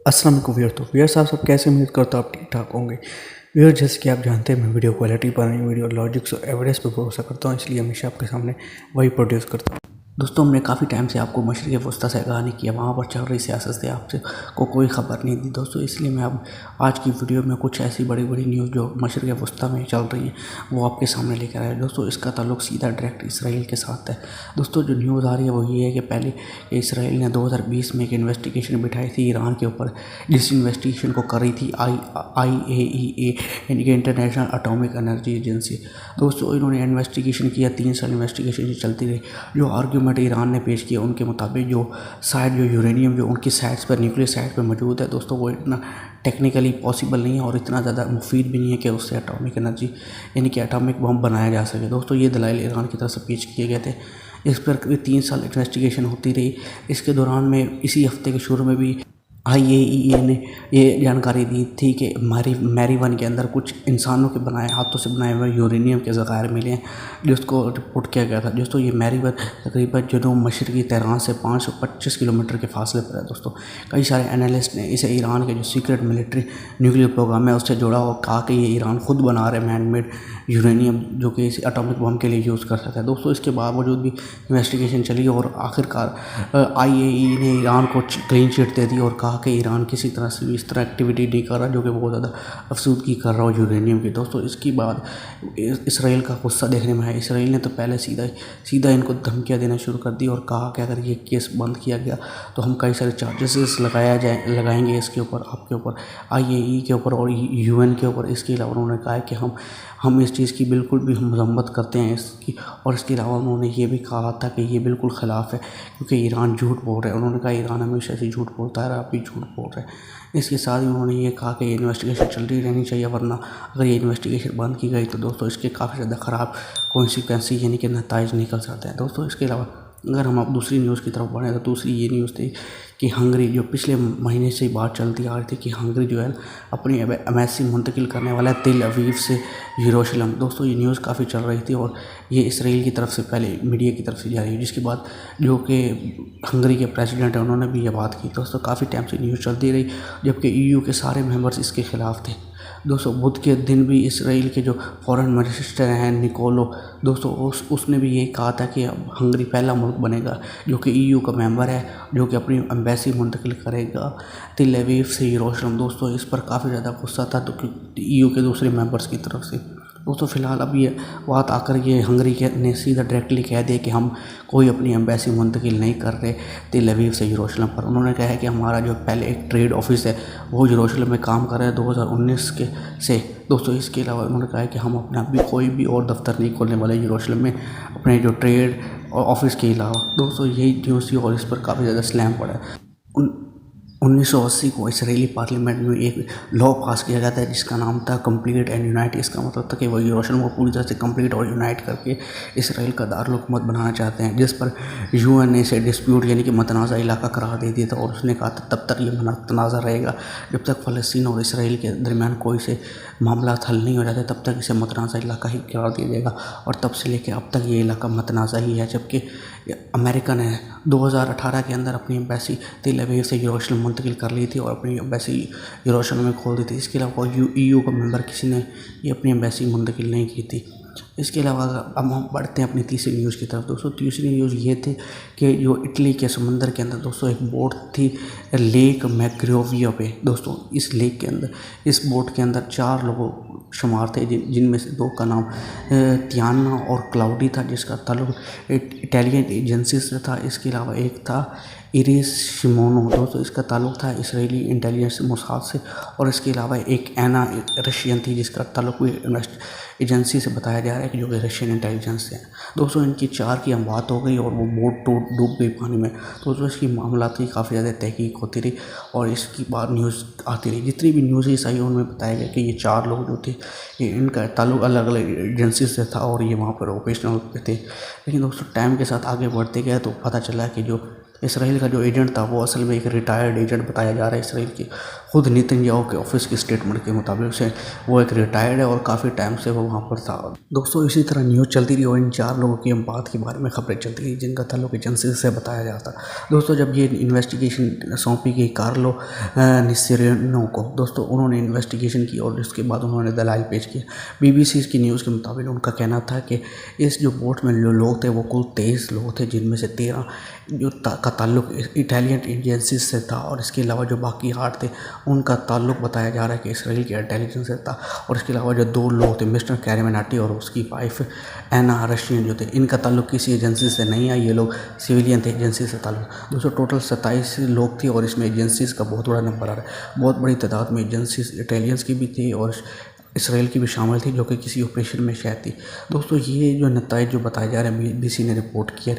अस्सलाम वालेकुम व्यूअर। तो व्यूअर साहब सब कैसे, उम्मीद करता हूँ आप ठीक ठाक होंगे। व्यूअर जैसे कि आप जानते हैं मैं वीडियो क्वालिटी पर नहीं, वीडियो लॉजिक्स और एविडेंस पर भरोसा करता हूँ, इसलिए हमेशा आपके सामने वही प्रोड्यूस करता हूँ। दोस्तों, हमने काफ़ी टाइम से आपको मशरिक़ वस्ता से आगाह नहीं किया, वहाँ पर चल रही सियासत से आपसे को कोई ख़बर नहीं दी दोस्तों, इसलिए मैं अब आज की वीडियो में कुछ ऐसी बड़ी बड़ी न्यूज़ जो मशरिक़ वस्ता में चल रही है वो आपके सामने लेकर आया। दोस्तों, इसका ताल्लुक सीधा डायरेक्ट इसराइल के साथ है। दोस्तों, जो न्यूज़ आ रही है वो ये है कि पहले इसराइल ने 2020 में एक इन्वेस्टिगेशन बिठाई थी ईरान के ऊपर, जिस इन्वेस्टिगेशन को कर रही थी IAEA यानी कि इंटरनेशनल एटॉमिक एनर्जी एजेंसी। दोस्तों, इन्होंने इन्वेस्टिगेशन किया, 3 साल इन्वेस्टिगेशन चलती रही। जो आर्ग्यूमेंट ईरान ने पेश किया उनके मुताबिक जो यूरेनियम जो उनकी साइट्स पर, न्यूक्लियर साइट पर मौजूद है दोस्तों, वो इतना टेक्निकली पॉसिबल नहीं है और इतना ज़्यादा मुफीद भी नहीं है कि उससे एटॉमिक एनर्जी यानी कि एटॉमिक बम बनाया जा सके। दोस्तों, ये दलाइल ईरान की तरफ से पेश किए गए थे। इस पर करीब 3 साल इन्वेस्टिगेशन होती रही। इसके दौरान में इसी हफ्ते के शुरू में भी IAEA ने ये जानकारी दी थी कि मैरीवन के अंदर कुछ इंसानों के बनाए, हाथों से बनाए हुए यूरेनियम के ज़खायर मिले हैं, जिसको रिपोर्ट किया गया था। दोस्तों, ये मैरीवन तकरीबन जनूब मशरक़ी तेहरान से 525 किलोमीटर के फासले पर है। दोस्तों, कई सारे एनालिस्ट ने इसे ईरान के जो सीक्रेट मिलिट्री न्यूक्लियर प्रोग्राम है उससे जोड़ा और कहा कि ये ईरान खुद बना रहे मैन मेड यूरेनियम जो कि इस एटॉमिक बम के लिए यूज़ कर सकता है। दोस्तों, इसके बावजूद भी इन्वेस्टिगेशन चली और आखिरकार IAEA ने ईरान को क्लीन चिट दे दी और कहा कि ईरान किसी तरह से भी इस तरह एक्टिविटी नहीं कर रहा जो कि बहुत ज़्यादा अफसूदगी कर रहा हो यूरेनियम की। दोस्तों, इसके बाद इसराइल का गुस्सा देखने में आया। इसराइल ने तो पहले सीधा इनको धमकियाँ देना शुरू कर दी और कहा कि अगर ये केस बंद किया गया तो हम कई सारे चार्जेस लगाएंगे इसके ऊपर, आपके ऊपर, IAEA के ऊपर और UN के ऊपर। इसके अलावा उन्होंने कहा कि हम इस चीज़ की बिल्कुल भी मजम्मत करते हैं इसकी, और इसके अलावा उन्होंने ये भी कहा था कि ये बिल्कुल ख़िलाफ़ है क्योंकि ईरान झूठ बोल रहा है। उन्होंने कहा ईरान हमेशा से झूठ बोलता है, आप भी झूठ बोल रहे हैं। इसके साथ ही उन्होंने ये कहा कि ये इन्वेस्टिगेशन चलती रहनी चाहिए, वरना अगर ये इन्वेस्टिगेशन बंद की गई तो दोस्तों इसके काफ़ी ज़्यादा ख़राब कॉन्सिक्वेंसी यानी कि नताइज निकल सकते हैं। दोस्तों, इसके अलावा अगर हम अब दूसरी न्यूज़ की तरफ बढ़ें तो दूसरी ये न्यूज़ थी कि हंगरी, जो पिछले महीने से बात चलती आ रही थी कि हंगरी जो है अपनी एम्बेसी मुंतकिल करने वाला है तेल अवीव से यरूशलेम। दोस्तों, ये न्यूज़ काफ़ी चल रही थी और ये इसराइल की तरफ से पहले मीडिया की तरफ से जा रही है, जिसके बाद जो कि हंगरी के प्रेसिडेंट हैं उन्होंने भी ये बात की। दोस्तों, काफ़ी टाइम से न्यूज़ चलती रही, जबकि EU के सारे मेंबर्स इसके ख़िलाफ़ थे। दोस्तों, बुध के दिन भी इसराइल के जो फॉरेन मिनिस्टर हैं निकोलो, दोस्तों उसने भी यही कहा था कि अब हंगरी पहला मुल्क बनेगा जो कि EU का मेंबर है, जो कि अपनी एम्बेसी मुंतकिल करेगा तेल अवीव से यरूशलेम। दोस्तों, इस पर काफ़ी ज़्यादा गुस्सा था तो EU के दूसरे मेंबर्स की तरफ से। दोस्तों, फ़िलहाल अब ये बात आकर ये हंगरी के ने सीधा डायरेक्टली कह दिया कि हम कोई अपनी एम्बेसी मुंतकिल नहीं कर रहे तेल अवीव से यरूशलेम पर। उन्होंने कहा है कि हमारा जो पहले एक ट्रेड ऑफिस है वो यरूशलेम में काम कर रहा है 2019 के से। दोस्तों, इसके अलावा उन्होंने कहा है कि हम अपना भी कोई भी और दफ्तर नहीं खोलने वाले यरूशलेम में अपने जो ट्रेड ऑफिस के अलावा। दोस्तों, यही न्यूज़ थी और इस पर काफ़ी ज़्यादा स्लैम पड़ा है। 1980 को इसराइली पार्लियामेंट में एक लॉ पास किया गया था जिसका नाम था कंप्लीट एंड यूनाइट। इसका मतलब था कि वो यरूशलेम को पूरी तरह से कंप्लीट और यूनाइट करके इसराइल का दारुल हुकूमत बनाना चाहते हैं, जिस पर UN ने इसे डिस्प्यूट यानी कि मतनाज़ा इलाका करार दे दिया था और उसने कहा था तब तक ये मतनाज़ा रहेगा जब तक फ़लस्तीन और इसराइल के दरमियान कोई से मामला हल नहीं हो जाते, तब तक इसे मतनाज़ा इलाका ही करार दिया जाएगा। और तब से लेकर अब तक ये इलाका मतनाज़ा ही है, जबकि अमेरिका ने 2018 के अंदर अपनी एम्बेसी तेल अवीव से यरूशलेम मुंतकिल कर ली थी और अपनी एम्बेसी यरूशलेम में खोल दी थी। इसके अलावा EU का मेंबर किसी ने ये अपनी एम्बेसी मुंतकिल नहीं की थी। इसके अलावा अब हम बढ़ते हैं अपनी तीसरी न्यूज़ की तरफ। दोस्तों, तीसरी न्यूज़ ये थी कि जो इटली के समंदर के अंदर दोस्तों एक बोट थी लेक मैग्रोविया पे। दोस्तों, इस लेक के अंदर, इस बोट के अंदर 4 लोग शुमार थे, जिनमें से 2 का नाम टियाना और क्लाउडी था, जिसका ताल्लुक इटालियन एजेंसी से था। इसके अलावा एक था इरिस शिमोनो, दोस्तों इसका ताल्लुक था इसराइली इंटेलिजेंस मोसाद से। और इसके अलावा एक एना रशियन थी जिसका ताल्लुक भी एजेंसी से बताया जा रहा है कि जो कि रशियन इंटेलिजेंस से हैं। दोस्तों, इनकी 4 की अमवात हो गई और वो बोट डूब गई पानी में। दोस्तों, इसकी मामला की काफ़ी ज़्यादा तहकीक होती रही और इसकी बात न्यूज़ आती रही। जितनी भी न्यूज़ आई उनमें बताया गया कि ये 4 लोग जो थे ये इनका ताल्लुक अलग अलग एजेंसी से था और ये वहाँ पर ऑपरेशनल पे थे। लेकिन दोस्तों, टाइम के साथ आगे बढ़ते गए तो पता चला कि जो इसराइल का जो एजेंट था वो असल में एक रिटायर्ड एजेंट बताया जा रहा है इसराइल की। खुद नेतन्याहू के ऑफिस की स्टेटमेंट के मुताबिक से वो एक रिटायर्ड है और काफ़ी टाइम से वो वहाँ पर था। दोस्तों इसी तरह न्यूज़ चलती रही और इन 4 लोगों की हम बात के बारे में खबरें चलती रही जिनका ताल्लुक एजेंसी से बताया जाता। दोस्तों जब ये इन्वेस्टिगेशन सौंपी गई कार्लो निस्सिरिनो को, दोस्तों उन्होंने इन्वेस्टिगेशन की और उसके बाद उन्होंने दलाइल पेश किया। BBC की न्यूज़ के मुताबिक उनका कहना था कि इस जो बोट में जो लोग थे वो कुल 23 लोग थे, जिनमें से 13 का ताल्लुक इटालियन एजेंसी से था और इसके अलावा जो बाकी 8 थे उनका ताल्लुक बताया जा रहा है कि इसराइल के इंटेलिजेंस से था। और इसके अलावा जो 2 लोग थे, मिस्टर कैरेमेनाटी और उसकी वाइफ एना रशियन जो थे, इनका ताल्लुक किसी एजेंसी से नहीं है, ये लोग सिविलियन थे, एजेंसी से ताल्लुक। दोस्तों टोटल 27 लोग थे और इसमें एजेंसीज़ का बहुत बड़ा नंबर आ रहा है। बहुत बड़ी तादाद में एजेंसीज इटालियंस की भी थी और इसराइल की भी शामिल थी जो कि किसी ऑपरेशन में शायद थी। दोस्तों ये जो नताइज जो बताए जा रहे हैं BBC ने रिपोर्ट किया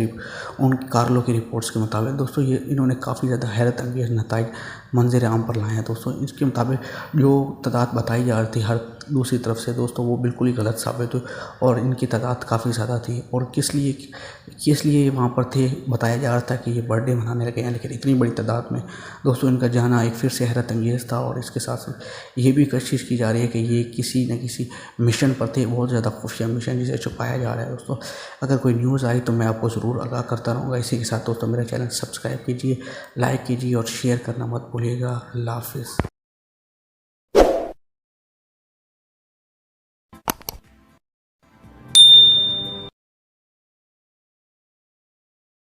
उन कार्लो की रिपोर्ट्स के मुताबिक, दोस्तों ये इन्होंने काफ़ी ज़्यादा हैरत अंगेज नताइज मंजर आम पर लाए हैं। दोस्तों इसके मुताबिक जो तादाद बताई जा रही थी हर दूसरी तरफ से, दोस्तों वो बिल्कुल ही गलत साबित हुई और इनकी तादाद काफ़ी ज़्यादा थी। और किस लिए वहाँ पर थे, बताया जा रहा था कि ये बर्थडे मनाने लगे हैं, लेकिन इतनी बड़ी तादाद में दोस्तों इनका जाना एक फिर से हैरत अंगेज़ था। और इसके साथ साथ ये भी कोशिश की जा रही है कि ये किसी न किसी मिशन पर थे, बहुत ज़्यादा खुफिया मिशन जिसे छुपाया जा रहा है। दोस्तों अगर कोई न्यूज़ आई तो मैं आपको ज़रूर आगाह करता रहूँगा। इसी के साथ दोस्तों मेरा चैनल सब्सक्राइब कीजिए, लाइक कीजिए और शेयर करना मत भूलिएगा। अल्लाह हाफ़िज़।